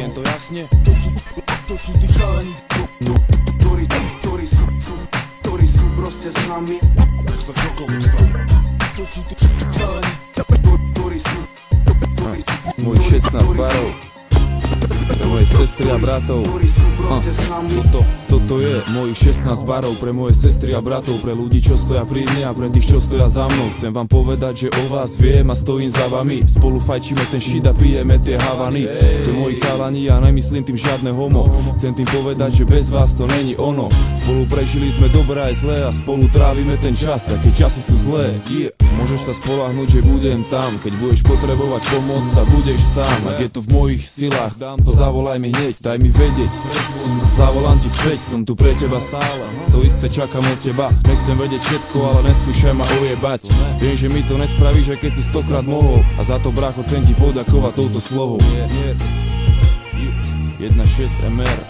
poviem to jasne. To sú tí chalani, ktorí sú proste s nami. Nech sa čokoľvek stane. To sú tí chalani, ktorí sú Môj 16 barov pre moje sestry a bratov. Toto je mojich 16 barov pre moje sestry a bratov, pre ľudí, čo stoja pri mne a pre tých, čo stoja za mnou. Chcem vám povedať, že o vás viem a stojím za vami. Spolu fajčíme ten šit a pijeme tie havany. Ste moji chalani a nemyslím tým žiadne homo. Chcem tým povedať, že bez vás to není ono. Spolu prežili sme dobré aj zlé a spolu trávime ten čas, a keď časy sú zlé, môžeš sa spoľahnúť, že budem tam. Keď budeš potrebovať pomoc a budeš sám. Ak je to v mojich silách, to zavolaj mi hneď, daj mi vedieť. Zavolám ti späť, som tu pre teba stále. To isté čakám od teba, nechcem vedieť všetko, ale neskúšaj ma ojebať. Viem, že mi to nespravíš, aj keď si 100-krát mohol. A za to, brácho, chcem ti poďakovať touto slovou. 1.6 MR.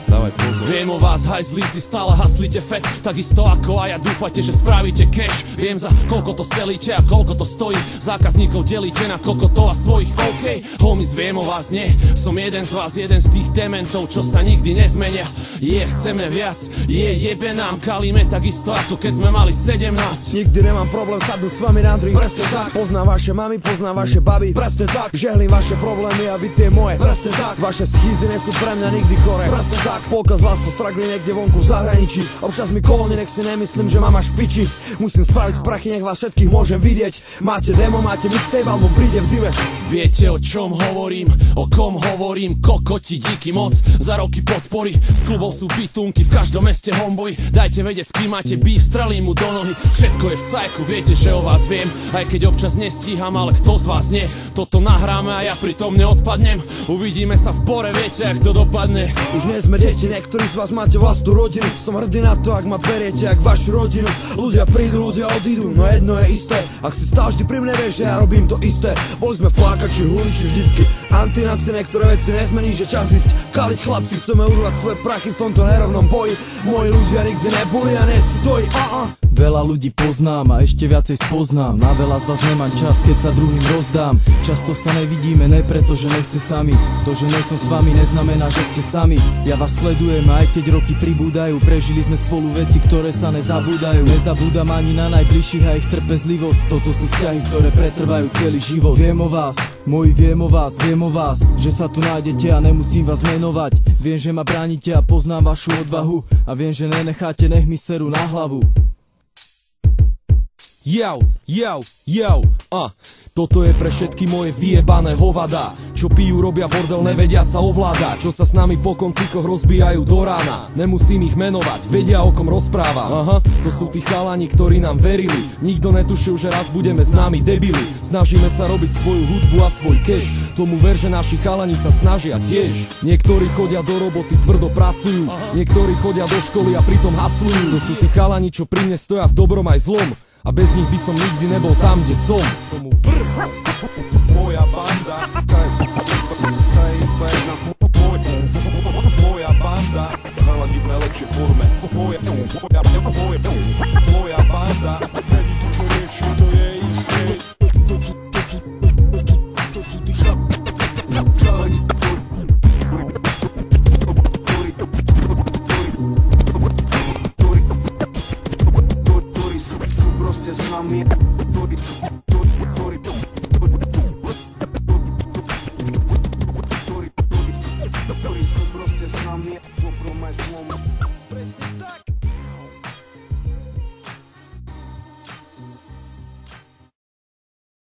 Dávaj pozor. Viem o vás, hajzlíci, stále haslíte fet. Takisto ako aj ja, dúfajte, že spravíte cash. Viem, za koľko to selíte a koľko to stojí. Zákazníkov delíte na kokotov a svojich OK. Homies, viem o vás, nie, som jeden z vás, jeden z tých dementov, čo sa nikdy nezmenia. Chceme viac, jebe nám, kalíme takisto ako keď sme mali 17. Nikdy nemám problém sadnúť s vami na drink. Presne tak. Poznám vaše mami, poznám vaše baby. Presne tak. Žehlím vaše problémy a vy tie moje. Presne tak. Vaše schýzy nie sú pre mňa nikdy chore. Presne tak. Polka z vás to stragli niekde vonku v zahraničí. Občas mi kolóni, nech si nemyslím, že mám až piči. Musím spraviť prachy, nech vás všetkých môžem vidieť. Máte demo, máte mixtape, alebo príde v zime. Viete, o čom hovorím, o kom hovorím. Kokoti, díky moc za roky podpory. S klubov sú bytunky, v každom meste homeboy. Dajte vedieť, s kým máte beef, strelím mu do nohy. Všetko je v cajku, viete, že o vás viem. Aj keď občas nestíham, ale kto z vás nie. Toto nahráme a ja pritom neodpadnem. Uvidíme sa v bore, viete, jak to dopadne. Už nie sme deti, niektorí z vás máte vlastnú rodinu. Som hrdý na to, ak ma beriete, ak vašu rodinu. Ľudia prídu, ľudia odídu, no jedno je isté. Ak si stál vždy pri mne, vieš, že ja robím to isté. Boli sme flákači, huliči, vždycky antináci, niektoré veci nezmení, že čas ísť kaliť. Chlapci, chceme urvať svoje prachy v tomto nerovnom boji. Moji ľudia nikdy neboli a nie sú doji. Veľa ľudí poznám a ešte viacej spoznám. Na veľa z vás nemám čas, keď sa druhým rozdám. Často sa nevidíme, ne preto, že nechce sami. To, že nie som s vami, neznamená, že ste sami. Ja vás sledujem, aj keď roky pribúdajú. Prežili sme spolu veci, ktoré sa nezabúdajú. Nezabúdam ani na najbližších a ich trpezlivosť. Toto sú vzťahy, ktoré pretrvajú celý život. Viem o vás, moji, viem o vás, že sa tu nájdete a nemusím vás menovať. Viem, že ma bránite a poznám vašu odvahu. A viem, že nenecháte, nech mi seru na hlavu. Toto je pre všetky moje vyjebané hovadá, čo pijú, robia bordel, nevedia sa ovládať, čo sa s nami po koncíkoch rozbijajú do rána. Nemusím ich menovať, vedia, o kom rozprávam. To sú tí chalani, ktorí nám verili. Nikto netušil, že raz budeme s nami debili. Snažíme sa robiť svoju hudbu a svoj cash. Tomu ver, že naši chalani sa snažia tiež. Niektorí chodia do roboty, tvrdo pracujú. Niektorí chodia do školy a pritom haslujú. To sú tí chalani, čo pri mne stoja v dobrom aj zlom. A bez nich by som nikdy nebol tam, kde som. Tomu vrch. Moja banda. Moja banda. Chalani v najlepšej forme. Moja banda. Není tu čo riešiť, to je isté. To sú tí chalani. S nami, ktorí sú proste s nami, poprom aj slom.